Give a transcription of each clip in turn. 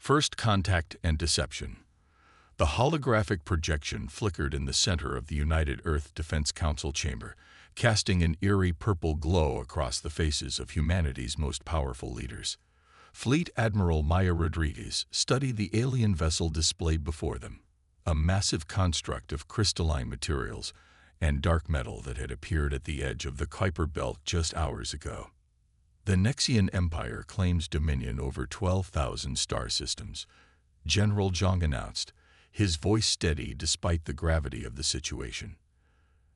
First contact and deception. The holographic projection flickered in the center of the United Earth Defense Council chamber, casting an eerie purple glow across the faces of humanity's most powerful leaders. Fleet Admiral Maya Rodriguez studied the alien vessel displayed before them, a massive construct of crystalline materials and dark metal that had appeared at the edge of the Kuiper Belt just hours ago. The Nexian Empire claims dominion over 12,000 star systems, General Zhang announced, his voice steady despite the gravity of the situation.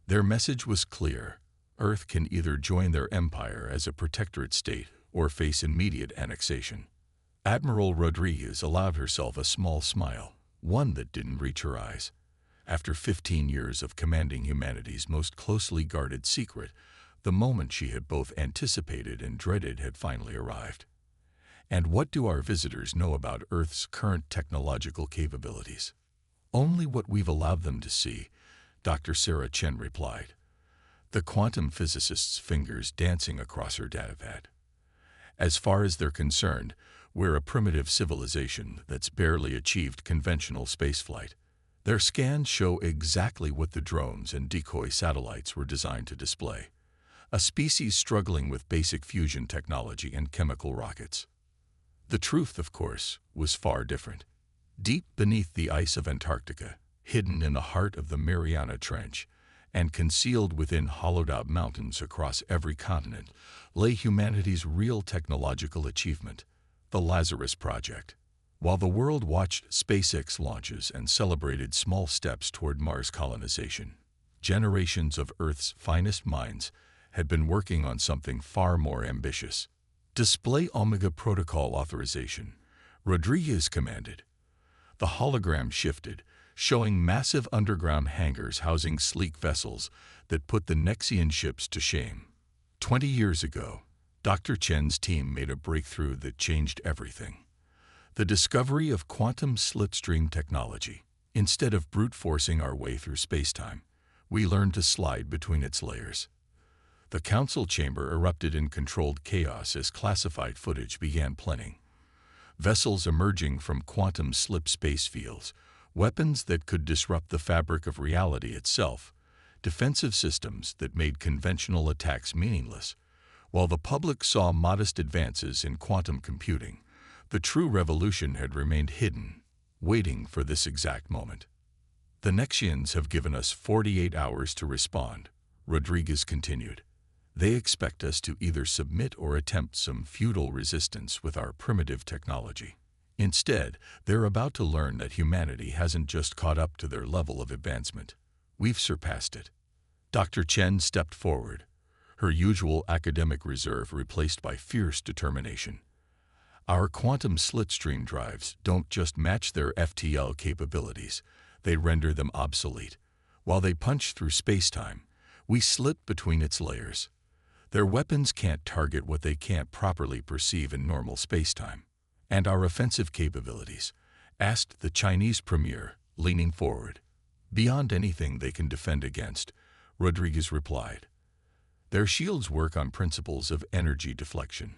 Their message was clear: Earth can either join their empire as a protectorate state or face immediate annexation. Admiral Rodriguez allowed herself a small smile, one that didn't reach her eyes. After 15 years of commanding humanity's most closely guarded secret, the moment she had both anticipated and dreaded had finally arrived. And what do our visitors know about Earth's current technological capabilities? Only what we've allowed them to see, Dr. Sarah Chen replied, the quantum physicist's fingers dancing across her datapad. As far as they're concerned, we're a primitive civilization that's barely achieved conventional spaceflight. Their scans show exactly what the drones and decoy satellites were designed to display: a species struggling with basic fusion technology and chemical rockets. The truth, of course, was far different. Deep beneath the ice of Antarctica, hidden in the heart of the Mariana Trench, and concealed within hollowed-out mountains across every continent, lay humanity's real technological achievement, the Lazarus Project. While the world watched SpaceX launches and celebrated small steps toward Mars colonization, generations of Earth's finest minds had been working on something far more ambitious. Display Omega Protocol authorization, Rodriguez commanded. The hologram shifted, showing massive underground hangars housing sleek vessels that put the Nexian ships to shame. 20 years ago, Dr. Chen's team made a breakthrough that changed everything: the discovery of quantum slipstream technology. Instead of brute forcing our way through spacetime, we learned to slide between its layers. The council chamber erupted in controlled chaos as classified footage began plenting. Vessels emerging from quantum slip space fields, weapons that could disrupt the fabric of reality itself, defensive systems that made conventional attacks meaningless. While the public saw modest advances in quantum computing, the true revolution had remained hidden, waiting for this exact moment. The Nexians have given us 48 hours to respond, Rodriguez continued. They expect us to either submit or attempt some futile resistance with our primitive technology. Instead, they're about to learn that humanity hasn't just caught up to their level of advancement. We've surpassed it. Dr. Chen stepped forward, her usual academic reserve replaced by fierce determination. Our quantum slipstream drives don't just match their FTL capabilities, they render them obsolete. While they punch through spacetime, we slip between its layers. Their weapons can't target what they can't properly perceive in normal spacetime. And our offensive capabilities? Asked the Chinese premier, leaning forward. Beyond anything they can defend against, Rodriguez replied. Their shields work on principles of energy deflection.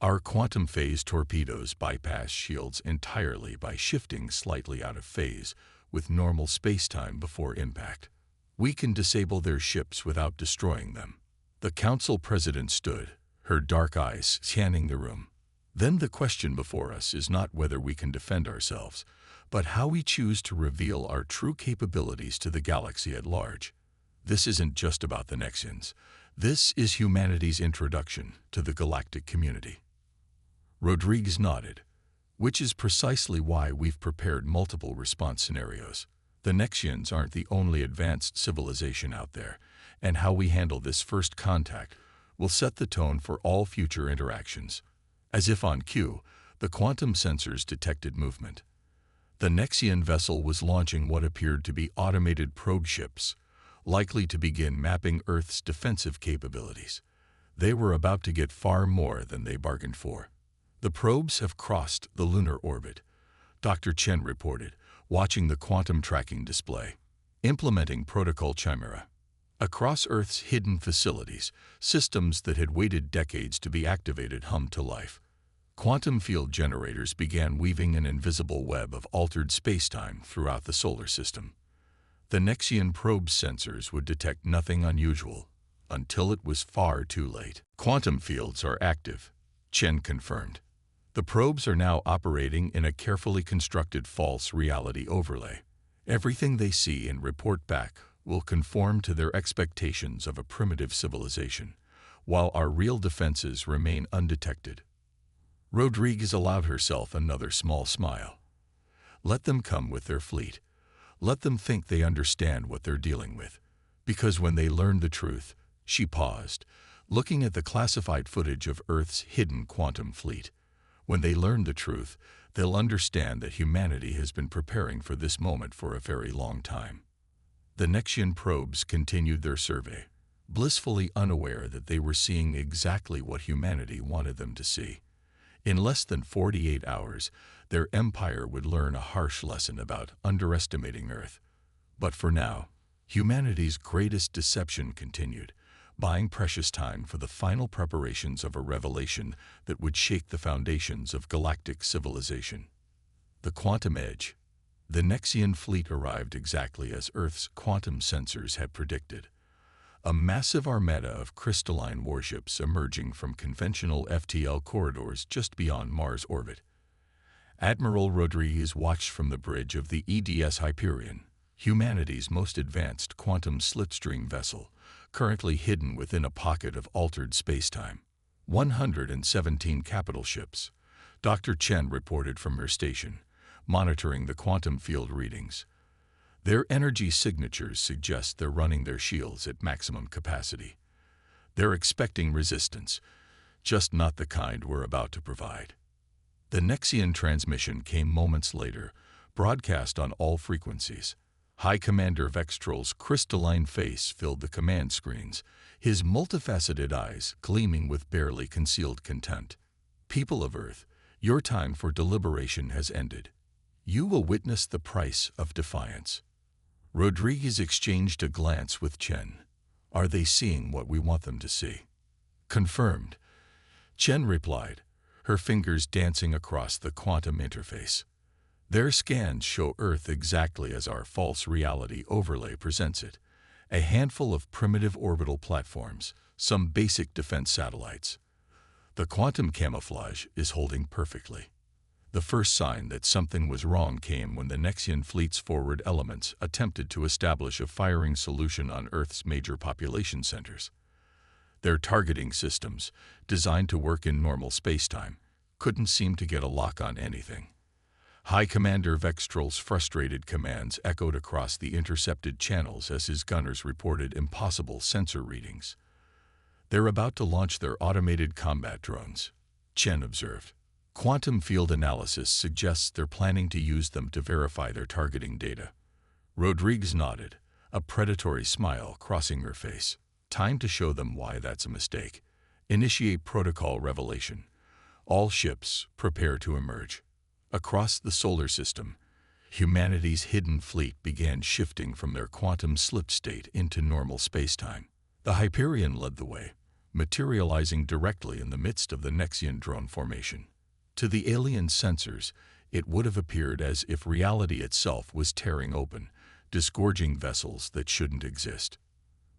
Our quantum phase torpedoes bypass shields entirely by shifting slightly out of phase with normal spacetime before impact. We can disable their ships without destroying them. The council president stood, her dark eyes scanning the room. Then the question before us is not whether we can defend ourselves, but how we choose to reveal our true capabilities to the galaxy at large. This isn't just about the Nexians. This is humanity's introduction to the galactic community. Rodriguez nodded, which is precisely why we've prepared multiple response scenarios. The Nexians aren't the only advanced civilization out there, and how we handle this first contact will set the tone for all future interactions. As if on cue, the quantum sensors detected movement. The Nexian vessel was launching what appeared to be automated probe ships, likely to begin mapping Earth's defensive capabilities. They were about to get far more than they bargained for. The probes have crossed the lunar orbit, Dr. Chen reported, watching the quantum tracking display. Implementing Protocol Chimera. Across Earth's hidden facilities, systems that had waited decades to be activated hummed to life. Quantum field generators began weaving an invisible web of altered spacetime throughout the solar system. The Nexian probe's sensors would detect nothing unusual until it was far too late. Quantum fields are active, Chen confirmed. The probes are now operating in a carefully constructed false reality overlay. Everything they see and report back will conform to their expectations of a primitive civilization, while our real defenses remain undetected. Rodriguez allowed herself another small smile. Let them come with their fleet. Let them think they understand what they're dealing with. Because when they learn the truth, she paused, looking at the classified footage of Earth's hidden quantum fleet. When they learn the truth, they'll understand that humanity has been preparing for this moment for a very long time. The Nexian probes continued their survey, blissfully unaware that they were seeing exactly what humanity wanted them to see. In less than 48 hours, their empire would learn a harsh lesson about underestimating Earth. But for now, humanity's greatest deception continued, buying precious time for the final preparations of a revelation that would shake the foundations of galactic civilization. The quantum edge. The Nexian fleet arrived exactly as Earth's quantum sensors had predicted. A massive armada of crystalline warships emerging from conventional FTL corridors just beyond Mars' orbit. Admiral Rodriguez watched from the bridge of the EDS Hyperion, humanity's most advanced quantum slipstream vessel, currently hidden within a pocket of altered spacetime. 117 capital ships, Dr. Chen reported from her station, monitoring the quantum field readings. Their energy signatures suggest they're running their shields at maximum capacity. They're expecting resistance, just not the kind we're about to provide. The Nexian transmission came moments later, broadcast on all frequencies. High Commander Vextrol's crystalline face filled the command screens, his multifaceted eyes gleaming with barely concealed contempt. People of Earth, your time for deliberation has ended. You will witness the price of defiance. Rodriguez exchanged a glance with Chen. Are they seeing what we want them to see? Confirmed. Chen replied, her fingers dancing across the quantum interface. Their scans show Earth exactly as our false reality overlay presents it. A handful of primitive orbital platforms, some basic defense satellites. The quantum camouflage is holding perfectly. The first sign that something was wrong came when the Nexian fleet's forward elements attempted to establish a firing solution on Earth's major population centers. Their targeting systems, designed to work in normal spacetime, couldn't seem to get a lock on anything. High Commander Vextrol's frustrated commands echoed across the intercepted channels as his gunners reported impossible sensor readings. They're about to launch their automated combat drones, Chen observed. Quantum field analysis suggests they're planning to use them to verify their targeting data. Rodriguez nodded, a predatory smile crossing her face. Time to show them why that's a mistake. Initiate protocol revelation. All ships prepare to emerge. Across the solar system, humanity's hidden fleet began shifting from their quantum slip state into normal spacetime. The Hyperion led the way, materializing directly in the midst of the Nexian drone formation. To the alien sensors, it would have appeared as if reality itself was tearing open, disgorging vessels that shouldn't exist.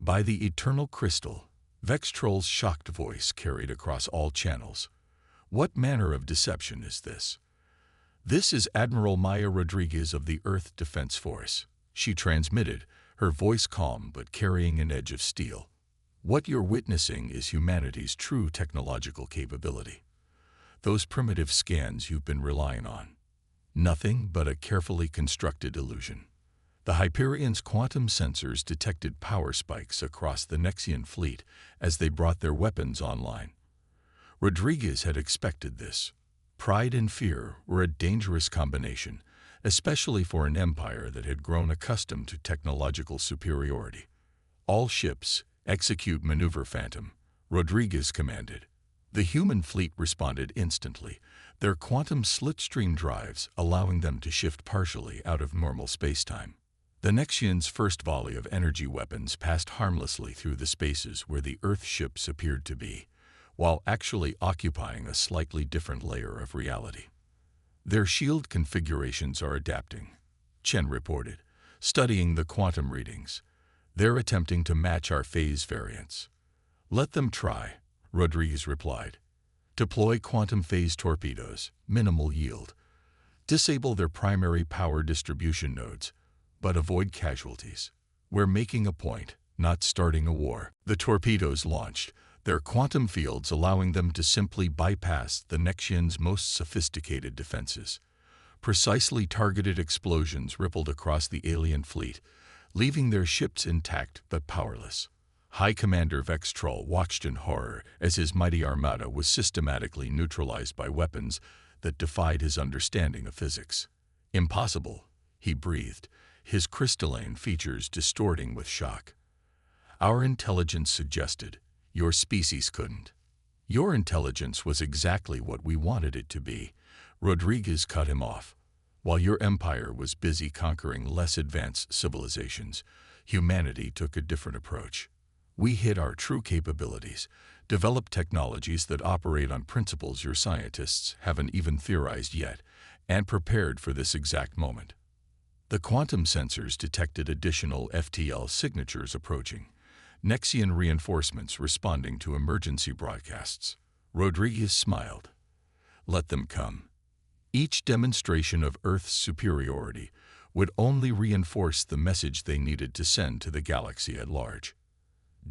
By the eternal crystal, Vextrol's shocked voice carried across all channels. What manner of deception is this? This is Admiral Maya Rodriguez of the Earth Defense Force, she transmitted, her voice calm but carrying an edge of steel. What you're witnessing is humanity's true technological capability. Those primitive scans you've been relying on. Nothing but a carefully constructed illusion. The Hyperion's quantum sensors detected power spikes across the Nexian fleet as they brought their weapons online. Rodriguez had expected this. Pride and fear were a dangerous combination, especially for an empire that had grown accustomed to technological superiority. All ships, execute maneuver Phantom, Rodriguez commanded. The human fleet responded instantly, their quantum slipstream drives allowing them to shift partially out of normal spacetime. The Nexian's first volley of energy weapons passed harmlessly through the spaces where the Earth ships appeared to be, while actually occupying a slightly different layer of reality. Their shield configurations are adapting, Chen reported, studying the quantum readings. They're attempting to match our phase variance. Let them try, Rodriguez replied. Deploy quantum phase torpedoes, minimal yield. Disable their primary power distribution nodes, but avoid casualties. We're making a point, not starting a war. The torpedoes launched, their quantum fields allowing them to simply bypass the Nexian's most sophisticated defenses. Precisely targeted explosions rippled across the alien fleet, leaving their ships intact but powerless. High Commander Vextrol watched in horror as his mighty armada was systematically neutralized by weapons that defied his understanding of physics. Impossible, he breathed, his crystalline features distorting with shock. Our intelligence suggested, your species couldn't. Your intelligence was exactly what we wanted it to be. Rodriguez cut him off. While your empire was busy conquering less advanced civilizations, humanity took a different approach. We hid our true capabilities, developed technologies that operate on principles your scientists haven't even theorized yet, and prepared for this exact moment. The quantum sensors detected additional FTL signatures approaching, Nexian reinforcements responding to emergency broadcasts. Rodriguez smiled. Let them come. Each demonstration of Earth's superiority would only reinforce the message they needed to send to the galaxy at large.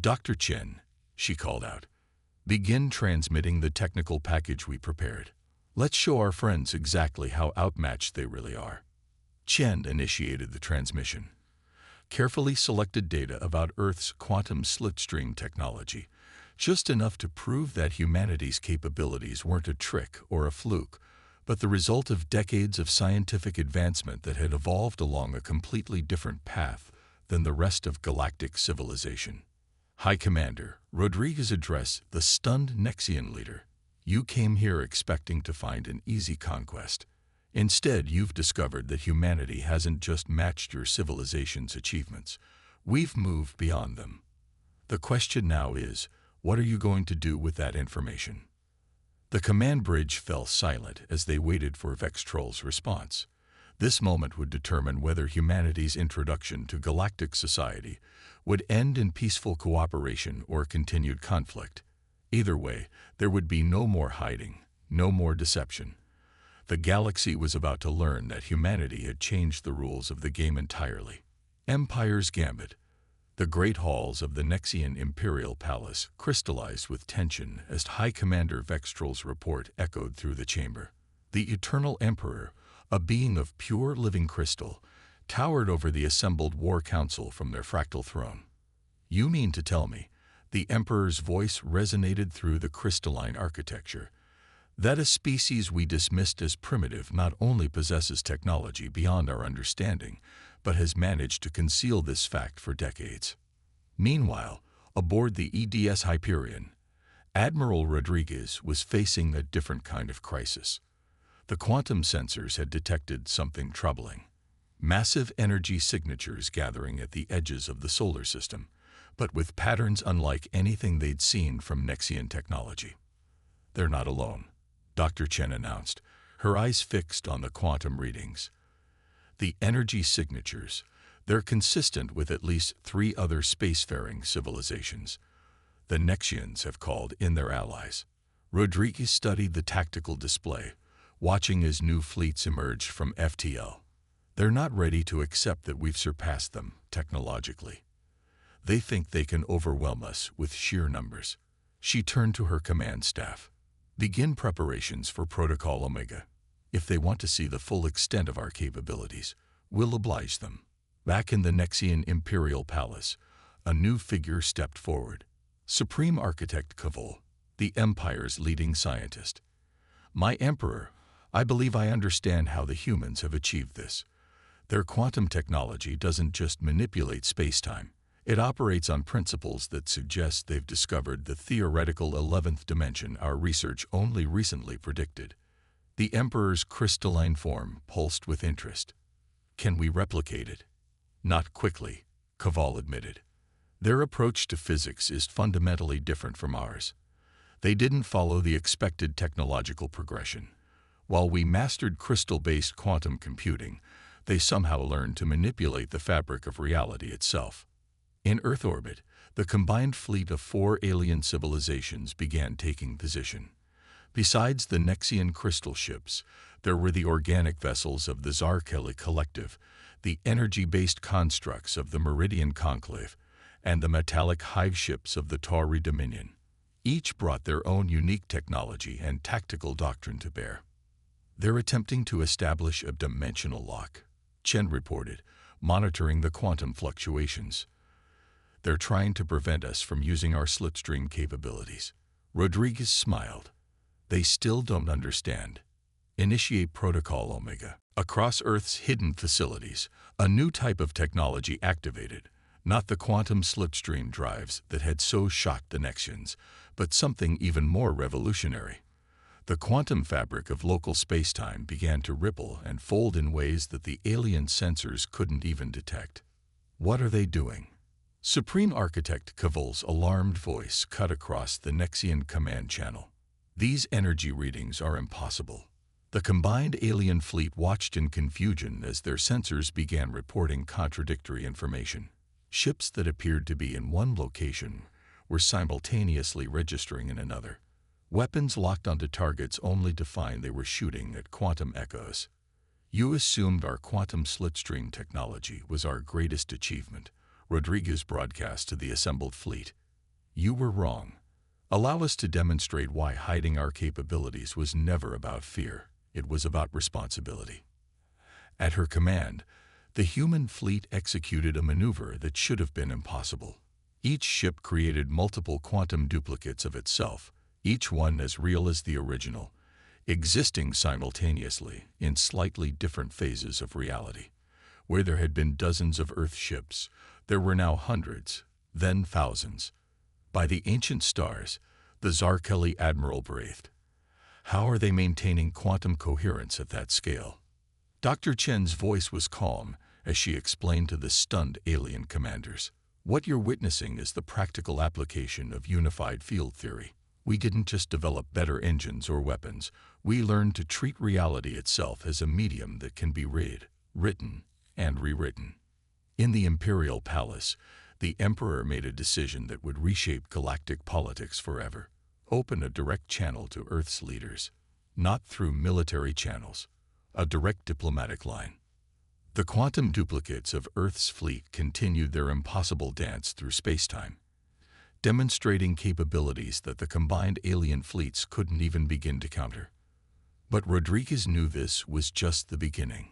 Dr. Chen, she called out, begin transmitting the technical package we prepared. Let's show our friends exactly how outmatched they really are. Chen initiated the transmission. Carefully selected data about Earth's quantum slipstream technology, just enough to prove that humanity's capabilities weren't a trick or a fluke, but the result of decades of scientific advancement that had evolved along a completely different path than the rest of galactic civilization. High Commander, Rodriguez addressed the stunned Nexian leader. You came here expecting to find an easy conquest. Instead, you've discovered that humanity hasn't just matched your civilization's achievements. We've moved beyond them. The question now is, what are you going to do with that information? The command bridge fell silent as they waited for Vextrol's response. This moment would determine whether humanity's introduction to galactic society would end in peaceful cooperation or continued conflict. Either way, there would be no more hiding, no more deception. The galaxy was about to learn that humanity had changed the rules of the game entirely. Empire's Gambit. The great halls of the Nexian Imperial Palace crystallized with tension as High Commander Vextrol's report echoed through the chamber. The Eternal Emperor, a being of pure living crystal, towered over the assembled war council from their fractal throne. You mean to tell me, the Emperor's voice resonated through the crystalline architecture, that a species we dismissed as primitive not only possesses technology beyond our understanding, but has managed to conceal this fact for decades. Meanwhile, aboard the EDS Hyperion, Admiral Rodriguez was facing a different kind of crisis. The quantum sensors had detected something troubling. Massive energy signatures gathering at the edges of the solar system, but with patterns unlike anything they'd seen from Nexian technology. They're not alone, Dr. Chen announced, her eyes fixed on the quantum readings. The energy signatures, they're consistent with at least 3 other spacefaring civilizations. The Nexians have called in their allies. Rodriguez studied the tactical display, watching as new fleets emerged from FTL. They're not ready to accept that we've surpassed them technologically. They think they can overwhelm us with sheer numbers. She turned to her command staff. Begin preparations for Protocol Omega. If they want to see the full extent of our capabilities, we'll oblige them. Back in the Nexian Imperial Palace, a new figure stepped forward. Supreme Architect Kavol, the Empire's leading scientist. My Emperor, I believe I understand how the humans have achieved this. Their quantum technology doesn't just manipulate space-time. It operates on principles that suggest they've discovered the theoretical 11th dimension our research only recently predicted. The Emperor's crystalline form pulsed with interest. Can we replicate it? Not quickly, Kavol admitted. Their approach to physics is fundamentally different from ours. They didn't follow the expected technological progression. While we mastered crystal-based quantum computing, they somehow learned to manipulate the fabric of reality itself. In Earth orbit, the combined fleet of 4 alien civilizations began taking position. Besides the Nexian crystal ships, there were the organic vessels of the Zarkeli Collective, the energy-based constructs of the Meridian Conclave, and the metallic hive ships of the Tauri Dominion. Each brought their own unique technology and tactical doctrine to bear. They're attempting to establish a dimensional lock, Chen reported, monitoring the quantum fluctuations. They're trying to prevent us from using our slipstream capabilities. Rodriguez smiled. They still don't understand. Initiate Protocol Omega. Across Earth's hidden facilities, a new type of technology activated, not the quantum slipstream drives that had so shocked the Nexians, but something even more revolutionary. The quantum fabric of local spacetime began to ripple and fold in ways that the alien sensors couldn't even detect. What are they doing? Supreme Architect Cavil's alarmed voice cut across the Nexian command channel. These energy readings are impossible. The combined alien fleet watched in confusion as their sensors began reporting contradictory information. Ships that appeared to be in one location were simultaneously registering in another. Weapons locked onto targets only to find they were shooting at quantum echoes. You assumed our quantum slipstream technology was our greatest achievement, Rodriguez broadcast to the assembled fleet. You were wrong. Allow us to demonstrate why hiding our capabilities was never about fear. It was about responsibility. At her command, the human fleet executed a maneuver that should have been impossible. Each ship created multiple quantum duplicates of itself, each one as real as the original, existing simultaneously in slightly different phases of reality. Where there had been dozens of Earth ships, there were now hundreds, then thousands. By the ancient stars, the Zarkeli admiral breathed. How are they maintaining quantum coherence at that scale? Dr. Chen's voice was calm as she explained to the stunned alien commanders. What you're witnessing is the practical application of unified field theory. We didn't just develop better engines or weapons. We learned to treat reality itself as a medium that can be read, written, and rewritten. In the Imperial Palace, the Emperor made a decision that would reshape galactic politics forever. Open a direct channel to Earth's leaders, not through military channels, a direct diplomatic line. The quantum duplicates of Earth's fleet continued their impossible dance through spacetime, demonstrating capabilities that the combined alien fleets couldn't even begin to counter. But Rodriguez knew this was just the beginning.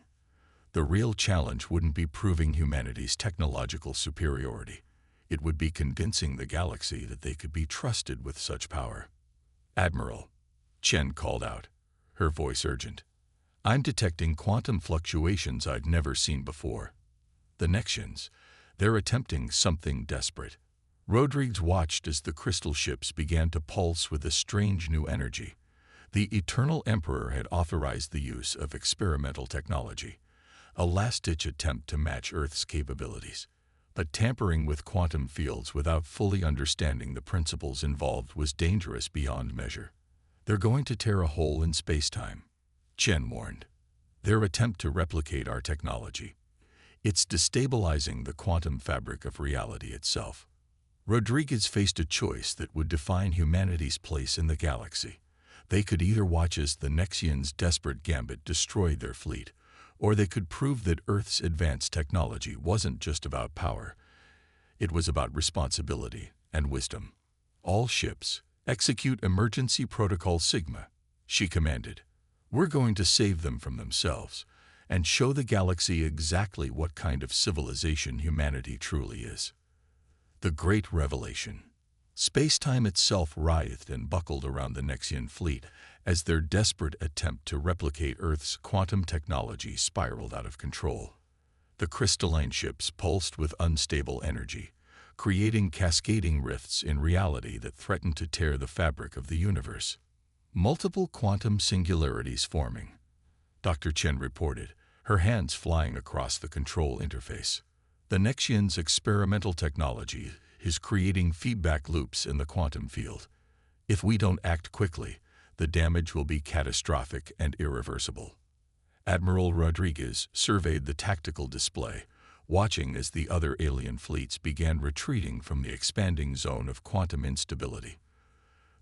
The real challenge wouldn't be proving humanity's technological superiority. It would be convincing the galaxy that they could be trusted with such power. Admiral, Chen called out, her voice urgent. I'm detecting quantum fluctuations I've never seen before. The Nexians, they're attempting something desperate. Rodriguez watched as the crystal ships began to pulse with a strange new energy. The Eternal Emperor had authorized the use of experimental technology, a last-ditch attempt to match Earth's capabilities. But tampering with quantum fields without fully understanding the principles involved was dangerous beyond measure. They're going to tear a hole in spacetime, Chen warned. Their attempt to replicate our technology. It's destabilizing the quantum fabric of reality itself. Rodriguez faced a choice that would define humanity's place in the galaxy. They could either watch as the Nexians' desperate gambit destroyed their fleet, or they could prove that Earth's advanced technology wasn't just about power. It was about responsibility and wisdom. All ships, execute Emergency Protocol Sigma, she commanded. We're going to save them from themselves and show the galaxy exactly what kind of civilization humanity truly is. The Great Revelation. Spacetime itself writhed and buckled around the Nexian fleet as their desperate attempt to replicate Earth's quantum technology spiraled out of control. The crystalline ships pulsed with unstable energy, creating cascading rifts in reality that threatened to tear the fabric of the universe. Multiple quantum singularities forming, Dr. Chen reported, her hands flying across the control interface. The Nexian's experimental technology is creating feedback loops in the quantum field. If we don't act quickly, the damage will be catastrophic and irreversible. Admiral Rodriguez surveyed the tactical display, watching as the other alien fleets began retreating from the expanding zone of quantum instability.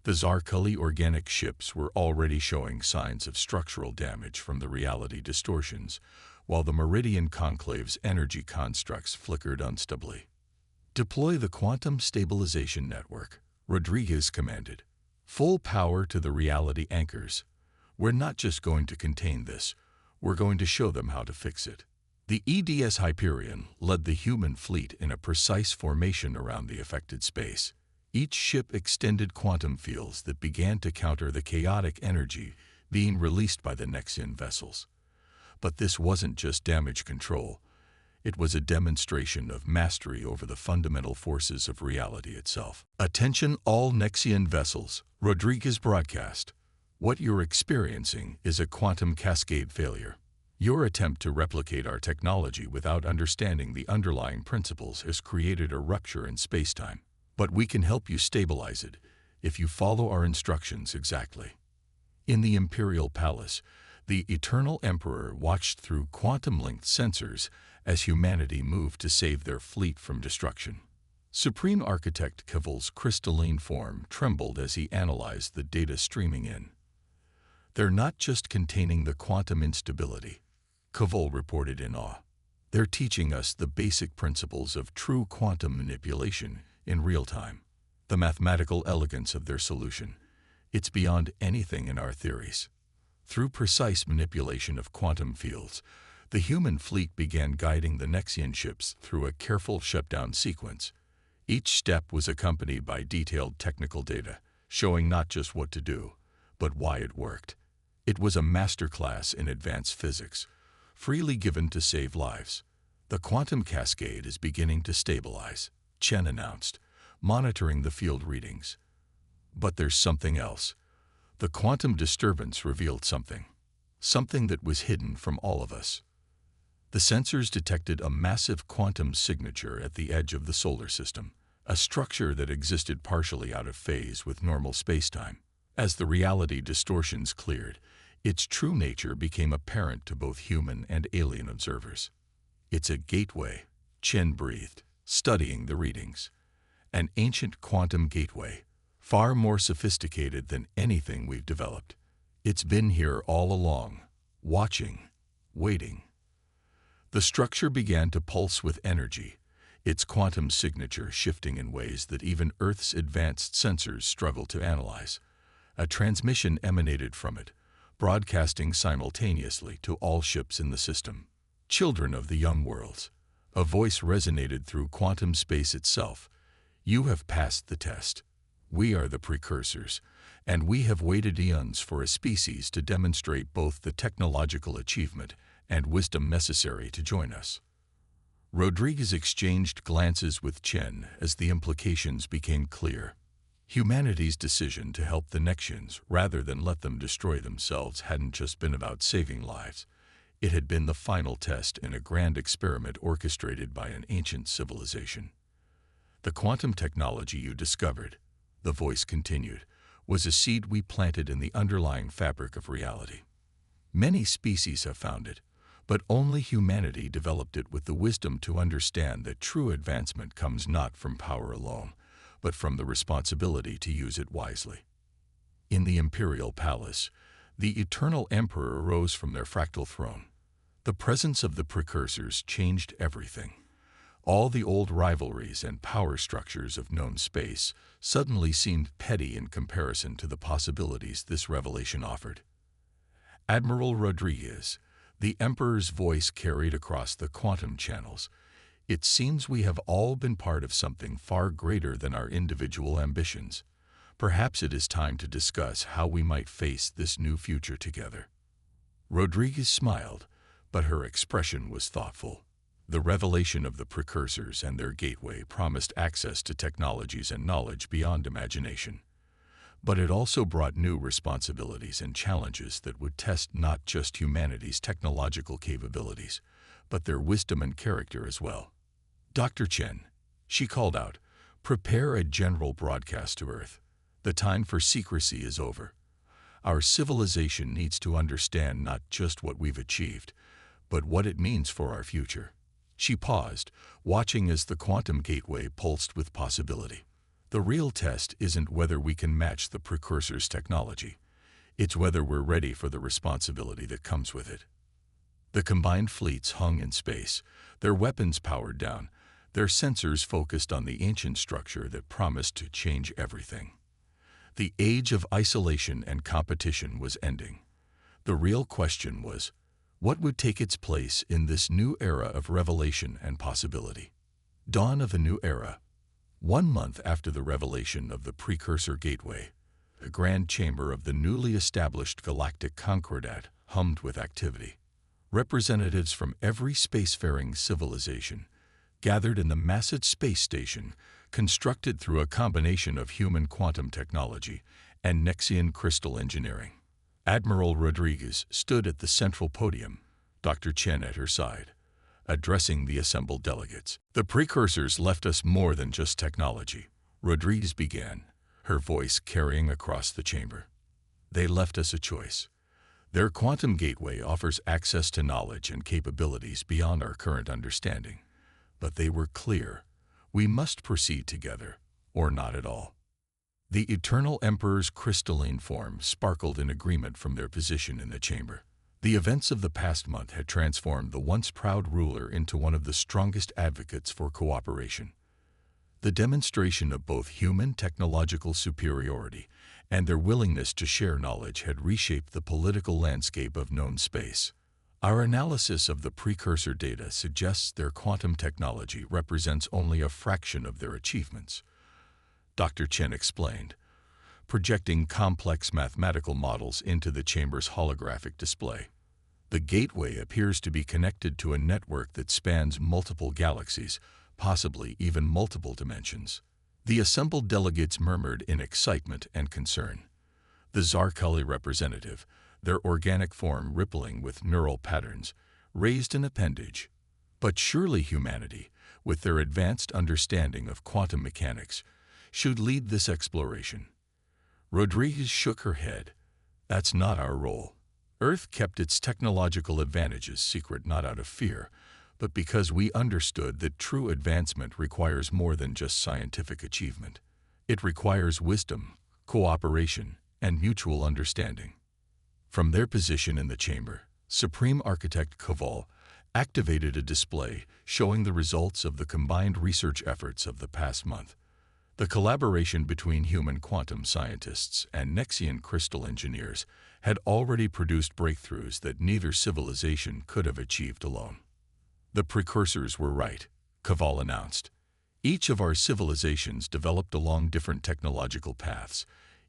The Zarkuli organic ships were already showing signs of structural damage from the reality distortions, while the Meridian Conclave's energy constructs flickered unstably. "Deploy the quantum stabilization network," Rodriguez commanded. "Full power to the reality anchors. We're not just going to contain this, we're going to show them how to fix it." The EDS Hyperion led the human fleet in a precise formation around the affected space. Each ship extended quantum fields that began to counter the chaotic energy being released by the Nexian vessels. But this wasn't just damage control. It was a demonstration of mastery over the fundamental forces of reality itself. "Attention all Nexian vessels," Rodriguez broadcast. "What you're experiencing is a quantum cascade failure. Your attempt to replicate our technology without understanding the underlying principles has created a rupture in spacetime. But we can help you stabilize it if you follow our instructions exactly." In the Imperial Palace, the Eternal Emperor watched through quantum-linked sensors as humanity moved to save their fleet from destruction. Supreme Architect Cavil's crystalline form trembled as he analyzed the data streaming in. "They're not just containing the quantum instability," Cavil reported in awe. "They're teaching us the basic principles of true quantum manipulation in real time. The mathematical elegance of their solution, it's beyond anything in our theories." Through precise manipulation of quantum fields, the human fleet began guiding the Nexian ships through a careful shutdown sequence. Each step was accompanied by detailed technical data, showing not just what to do, but why it worked. It was a masterclass in advanced physics, freely given to save lives. "The quantum cascade is beginning to stabilize," Chen announced, monitoring the field readings. "But there's something else." The quantum disturbance revealed something that was hidden from all of us. The sensors detected a massive quantum signature at the edge of the solar system, a structure that existed partially out of phase with normal spacetime. As the reality distortions cleared, its true nature became apparent to both human and alien observers. "It's a gateway," Chen breathed, studying the readings. "An ancient quantum gateway, far more sophisticated than anything we've developed. It's been here all along, watching, waiting." The structure began to pulse with energy, its quantum signature shifting in ways that even Earth's advanced sensors struggle to analyze. A transmission emanated from it, broadcasting simultaneously to all ships in the system. "Children of the young worlds," a voice resonated through quantum space itself. "You have passed the test. We are the precursors, and we have waited eons for a species to demonstrate both the technological achievement and wisdom necessary to join us." Rodriguez exchanged glances with Chen as the implications became clear. Humanity's decision to help the Nexians rather than let them destroy themselves hadn't just been about saving lives. It had been the final test in a grand experiment orchestrated by an ancient civilization. "The quantum technology you discovered," the voice continued, "was a seed we planted in the underlying fabric of reality. Many species have found it, but only humanity developed it with the wisdom to understand that true advancement comes not from power alone, but from the responsibility to use it wisely." In the Imperial Palace, the Eternal Emperor rose from their fractal throne. The presence of the precursors changed everything. All the old rivalries and power structures of known space suddenly seemed petty in comparison to the possibilities this revelation offered. "Admiral Rodriguez," the Emperor's voice carried across the quantum channels, "it seems we have all been part of something far greater than our individual ambitions. Perhaps it is time to discuss how we might face this new future together." Rodriguez smiled, but her expression was thoughtful. The revelation of the precursors and their gateway promised access to technologies and knowledge beyond imagination. But it also brought new responsibilities and challenges that would test not just humanity's technological capabilities, but their wisdom and character as well. "Dr. Chen," she called out, "prepare a general broadcast to Earth. The time for secrecy is over. Our civilization needs to understand not just what we've achieved, but what it means for our future." She paused, watching as the quantum gateway pulsed with possibility. The real test isn't whether we can match the precursor's technology. It's whether we're ready for the responsibility that comes with it. The combined fleets hung in space, their weapons powered down, their sensors focused on the ancient structure that promised to change everything. The age of isolation and competition was ending. The real question was, what would take its place in this new era of revelation and possibility? Dawn of a new era. 1 month after the revelation of the precursor gateway, the grand chamber of the newly established Galactic Concordat hummed with activity. Representatives from every spacefaring civilization gathered in the massive space station constructed through a combination of human quantum technology and Nexian crystal engineering. Admiral Rodriguez stood at the central podium, Dr. Chen at her side, addressing the assembled delegates. "The precursors left us more than just technology," Rodriguez began, her voice carrying across the chamber. "They left us a choice. Their quantum gateway offers access to knowledge and capabilities beyond our current understanding. But they were clear. We must proceed together, or not at all." The Eternal Emperor's crystalline form sparkled in agreement from their position in the chamber. The events of the past month had transformed the once proud ruler into one of the strongest advocates for cooperation. The demonstration of both human technological superiority and their willingness to share knowledge had reshaped the political landscape of known space. Our analysis of the precursor data suggests their quantum technology represents only a fraction of their achievements, Dr. Chen explained, projecting complex mathematical models into the chamber's holographic display. "The gateway appears to be connected to a network that spans multiple galaxies, possibly even multiple dimensions." The assembled delegates murmured in excitement and concern. The Zarkali representative, their organic form rippling with neural patterns, raised an appendage. "But surely humanity, with their advanced understanding of quantum mechanics, should lead this exploration." Rodriguez shook her head. "That's not our role. Earth kept its technological advantages secret not out of fear, but because we understood that true advancement requires more than just scientific achievement. It requires wisdom, cooperation, and mutual understanding." From their position in the chamber, Supreme Architect Kaval activated a display showing the results of the combined research efforts of the past month. The collaboration between human quantum scientists and Nexian crystal engineers had already produced breakthroughs that neither civilization could have achieved alone. "The precursors were right," Kaval announced. "Each of our civilizations developed along different technological paths,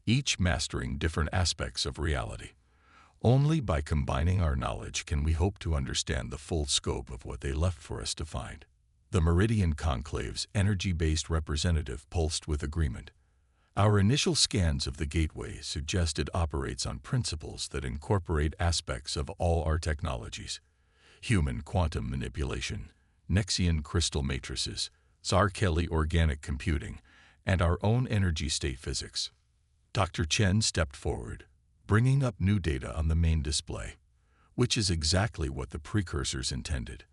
each mastering different aspects of reality. Only by combining our knowledge can we hope to understand the full scope of what they left for us to find." The Meridian Conclave's energy-based representative pulsed with agreement. "Our initial scans of the gateway suggest it operates on principles that incorporate aspects of all our technologies: human quantum manipulation, Nexian crystal matrices, Zarkeli organic computing, and our own energy state physics." Dr. Chen stepped forward, bringing up new data on the main display, which is exactly what the precursors intended.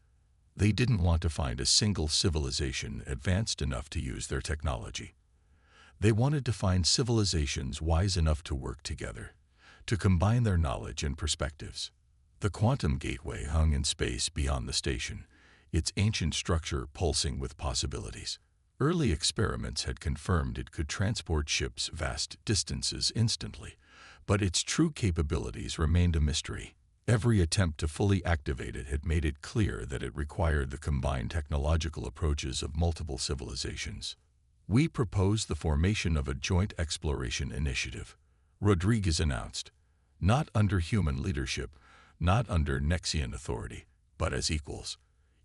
They didn't want to find a single civilization advanced enough to use their technology. They wanted to find civilizations wise enough to work together, to combine their knowledge and perspectives. The quantum gateway hung in space beyond the station, its ancient structure pulsing with possibilities. Early experiments had confirmed it could transport ships vast distances instantly, but its true capabilities remained a mystery. Every attempt to fully activate it had made it clear that it required the combined technological approaches of multiple civilizations. "We propose the formation of a joint exploration initiative," Rodriguez announced, "not under human leadership, not under Nexian authority, but as equals,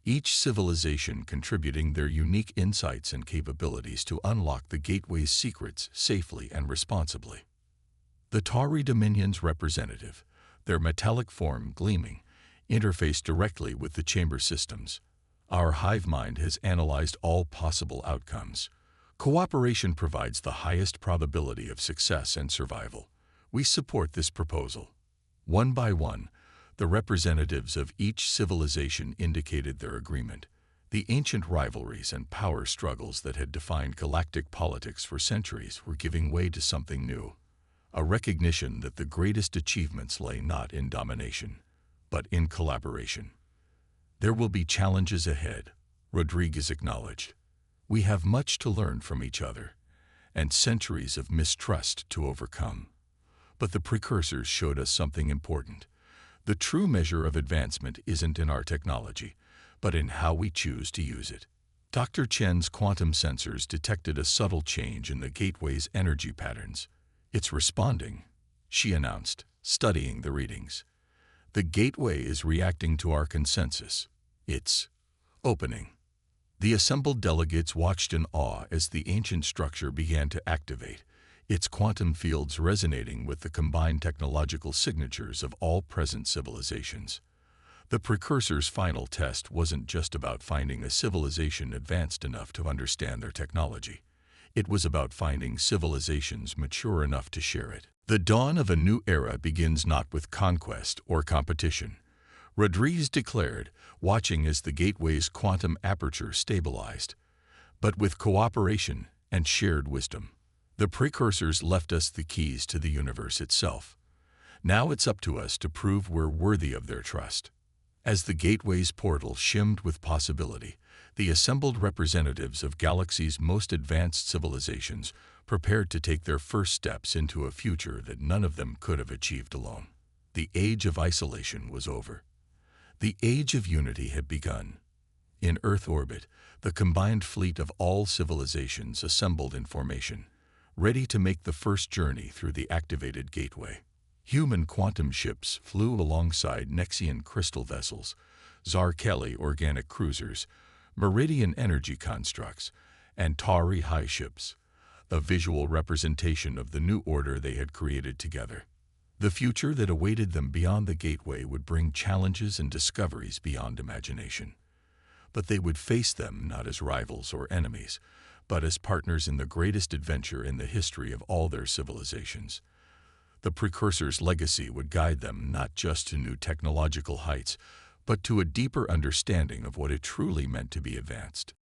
each civilization contributing their unique insights and capabilities to unlock the gateway's secrets safely and responsibly." The Tauri Dominion's representative, their metallic form gleaming, interfaced directly with the chamber systems. "Our hive mind has analyzed all possible outcomes. Cooperation provides the highest probability of success and survival. We support this proposal. One by one, the representatives of each civilization indicated their agreement. The ancient rivalries and power struggles that had defined galactic politics for centuries were giving way to something new, a recognition that the greatest achievements lay not in domination, but in collaboration. There will be challenges ahead, Rodriguez acknowledged. We have much to learn from each other, and centuries of mistrust to overcome. But the precursors showed us something important. The true measure of advancement isn't in our technology, but in how we choose to use it. Dr. Chen's quantum sensors detected a subtle change in the gateway's energy patterns. It's responding, she announced, studying the readings. The gateway is reacting to our consensus. It's opening. The assembled delegates watched in awe as the ancient structure began to activate, its quantum fields resonating with the combined technological signatures of all present civilizations. The precursor's final test wasn't just about finding a civilization advanced enough to understand their technology. It was about finding civilizations mature enough to share it. The dawn of a new era begins not with conquest or competition, Rodriguez declared, watching as the gateway's quantum aperture stabilized, but with cooperation and shared wisdom. The precursors left us the keys to the universe itself. Now it's up to us to prove we're worthy of their trust. As the gateway's portal shimmed with possibility, the assembled representatives of galaxy's most advanced civilizations prepared to take their first steps into a future that none of them could have achieved alone. The age of isolation was over. The age of unity had begun. In Earth orbit, the combined fleet of all civilizations assembled in formation, ready to make the first journey through the activated gateway. Human quantum ships flew alongside Nexian crystal vessels, Zarkeli organic cruisers, Meridian energy constructs, and Tauri high ships, a visual representation of the new order they had created together. The future that awaited them beyond the gateway would bring challenges and discoveries beyond imagination. But they would face them not as rivals or enemies, but as partners in the greatest adventure in the history of all their civilizations. The precursor's legacy would guide them not just to new technological heights, but to a deeper understanding of what it truly meant to be advanced.